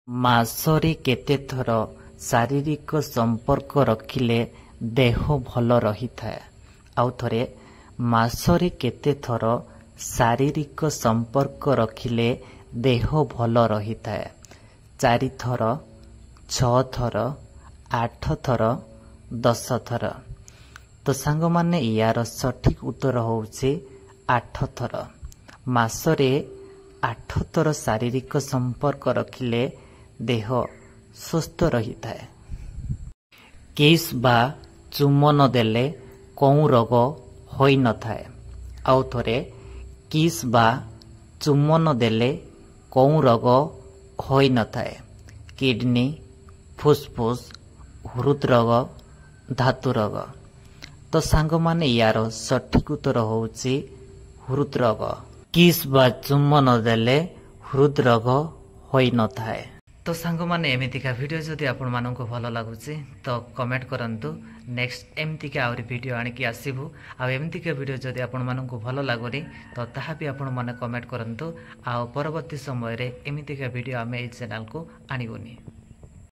ମାସରେ କେତେ ଥର ଶାରୀରିକ ସମ୍ପର୍କ ରଖିଲେ ଦେହ ଭଲ ରହିଥାଏ? ଆଉ ଥରେ, ମାସରେ କେତେ ଥର ଶାରୀରିକ ସମ୍ପର୍କ ରଖିଲେ ଦେହ ଭଲ ରହିଥାଏ? 4 ଥର, 6 ଥର, 8 ଥର, 10 ଥର। ତ ସାଙ୍ଗମାନେ ୟାର ସଠିକ ଉତ୍ତର ହେଉଛି 8 ଥର। ମାସରେ 8 ଥର ଶାରୀରିକ ସମ୍ପର୍କ ରଖିଲେ ଦେହ ସୁସ୍ଥ ରହିଥାଏ। କିସ୍ ବା ଚୁମ୍ବନ ଦେଲେ କେଉଁ ରୋଗ ହୋଇନଥାଏ? ଆଉ ଥରେ, କିସ୍ ବା ଚୁମ୍ବନ ଦେଲେ କେଉଁ ରୋଗ ହୋଇନଥାଏ? କିଡନୀ, ଫୁସଫୁସ୍, ହୃଦରୋଗ, ଧାତୁ ରୋଗ। ତ ସାଙ୍ଗମାନେ ୟାର ସଠିକ ଉତ୍ତର ହେଉଛି ହୃଦରୋଗ। କିସ୍ ବା ଚୁମ୍ବନ ଦେଲେ ହୃଦରୋଗ ହୋଇନଥାଏ। ତ ସାଙ୍ଗମାନେ ଏମିତିକା ଭିଡ଼ିଓ ଯଦି ଆପଣମାନଙ୍କୁ ଭଲ ଲାଗୁଛି ତ କମେଣ୍ଟ କରନ୍ତୁ। ନେକ୍ସଟ ଏମିତିକା ଆହୁରି ଭିଡ଼ିଓ ଆଣିକି ଆସିବୁ। ଆଉ ଏମିତିକା ଭିଡ଼ିଓ ଯଦି ଆପଣମାନଙ୍କୁ ଭଲ ଲାଗୁନି ତ ତାହା ବି ଆପଣମାନେ କମେଣ୍ଟ କରନ୍ତୁ। ଆଉ ପରବର୍ତ୍ତୀ ସମୟରେ ଏମିତିକା ଭିଡ଼ିଓ ଆମେ ଏଇ ଚ୍ୟାନେଲକୁ ଆଣିବୁନି।